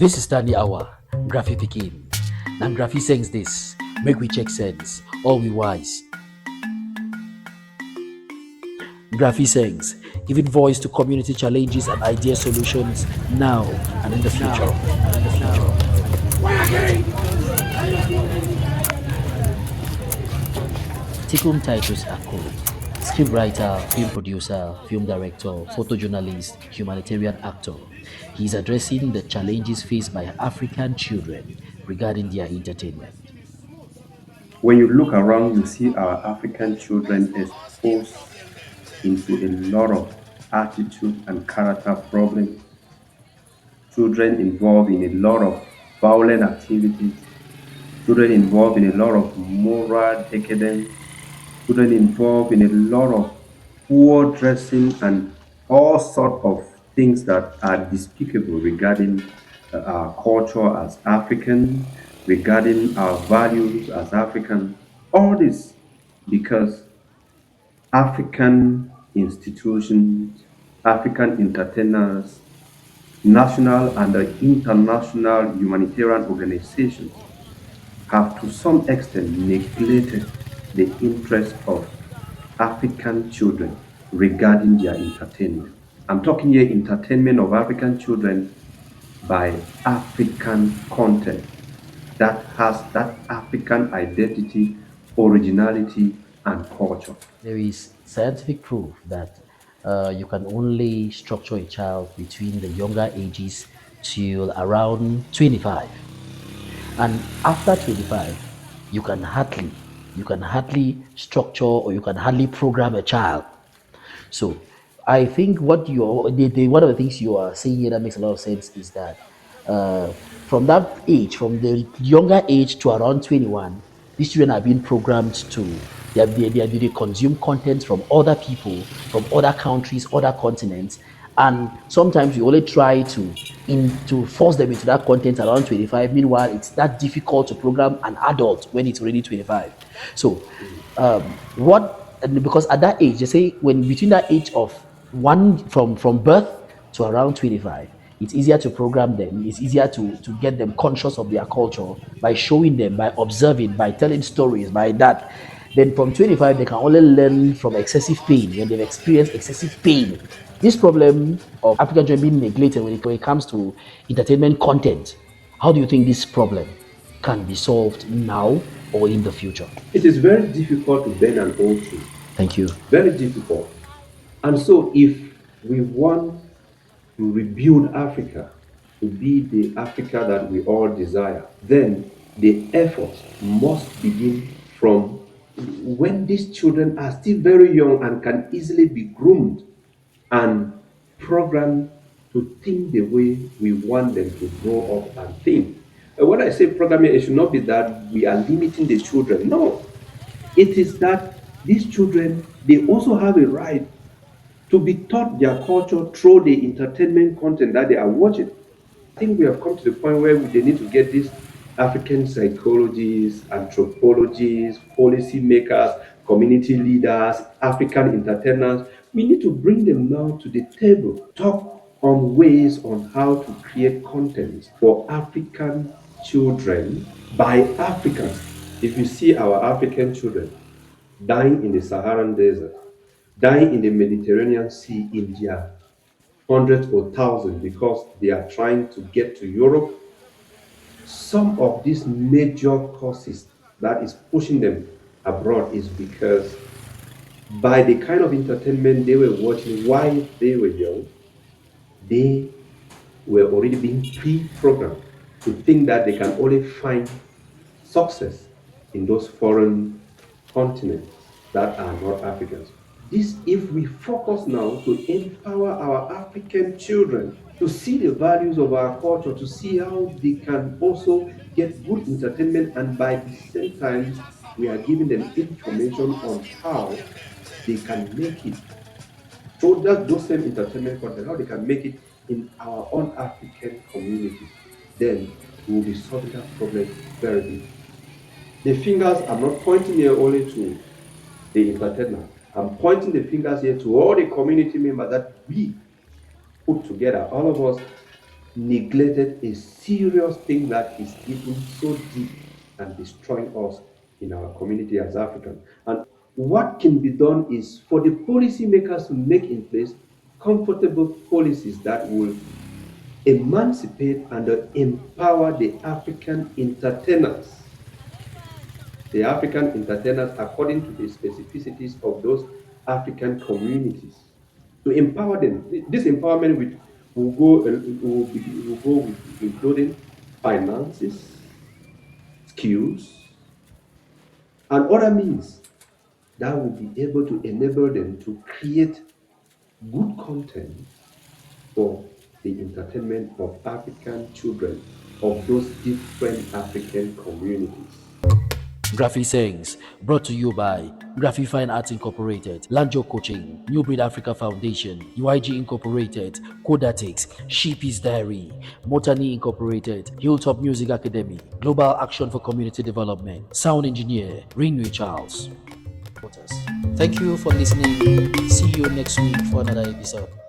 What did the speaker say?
This is Stanley Hour, Graphic Pikin. ngraffiSengse this, make we check sense, all we wise. ngraffiSengse, giving voice to community challenges and idea solutions now and in the future. Tikum Titus Akuro, scriptwriter, film producer, film director, photojournalist, humanitarian actor. He is addressing the challenges faced by African children regarding their entertainment. When you look around, you see our African children exposed into a lot of attitude and character problems. Children involved in a lot of violent activities. Children involved in a lot of moral decadence. Children involved in a lot of poor dressing and all sorts of things that are despicable regarding our culture as African, regarding our values as African. All this because African institutions, African entertainers, national and international humanitarian organizations have to some extent neglected the interests of African children regarding their entertainment. I'm talking here entertainment of African children by African content that has that African identity, originality, and culture. There is scientific proof that you can only structure a child between the younger ages till around 25, and after 25 you can hardly structure or you can hardly program a child. So I think one of the things you are saying here that makes a lot of sense is that uh, from that age, from the younger age to around 21, these children are being programmed to they consume content from other people, from other countries, other continents, and sometimes you only try to force them into that content around 25. Meanwhile, it's that difficult to program an adult when it's already 25. So um, what because at that age, they say when between that age of one from birth to around 25, it's easier to program them, it's easier to get them conscious of their culture by showing them, by observing, by telling stories, by that. Then from 25 they can only learn from excessive pain when they've experienced excessive pain. This problem of African children being neglected when it comes to entertainment content, how do you think this problem can be solved now or in the future? It is very difficult to bend an old tree, Thank you. very difficult. And so, if we want to rebuild Africa to be the Africa that we all desire, then the effort must begin from when these children are still very young and can easily be groomed and programmed to think the way we want them to grow up and think. And when I say programming, it should not be that we are limiting the children. No, it is that these children, they also have a right to be taught their culture through the entertainment content that they are watching. I think we have come to the point where they need to get these African psychologists, anthropologists, policymakers, community leaders, African entertainers. We need to bring them now to the table, talk on ways on how to create content for African children by Africans. If you see our African children dying in the Saharan desert, dying in the Mediterranean Sea in their hundreds or thousands because they are trying to get to Europe. Some of these major causes that is pushing them abroad is because by the kind of entertainment they were watching while they were young, they were already being pre-programmed to think that they can only find success in those foreign continents that are not Africans. This, if we focus now to empower our African children to see the values of our culture, to see how they can also get good entertainment, and by the same time, we are giving them information on how they can make it. So that those same entertainment content, how they can make it in our own African communities, then we will be solving that problem very big. The fingers, I'm not pointing here only to the entertainer. I'm pointing the fingers here to all the community members that we put together, all of us neglected a serious thing that is even so deep and destroying us in our community as Africans. And what can be done is for the policymakers to make in place comfortable policies that will emancipate and empower the African entertainers according to the specificities of those African communities. To empower them, this empowerment will go with including finances, skills, and other means that will be able to enable them to create good content for the entertainment of African children of those different African communities. ngraffiSengse, brought to you by Graphic Fine Arts Incorporated, Lanjo Coaching, New Breed Africa Foundation, UIG Incorporated, Codatix, Sheepy's Diary, Motani Incorporated, Hilltop Music Academy, Global Action for Community Development, Sound Engineer, Ringway Charles. Thank you for listening. See you next week for another episode.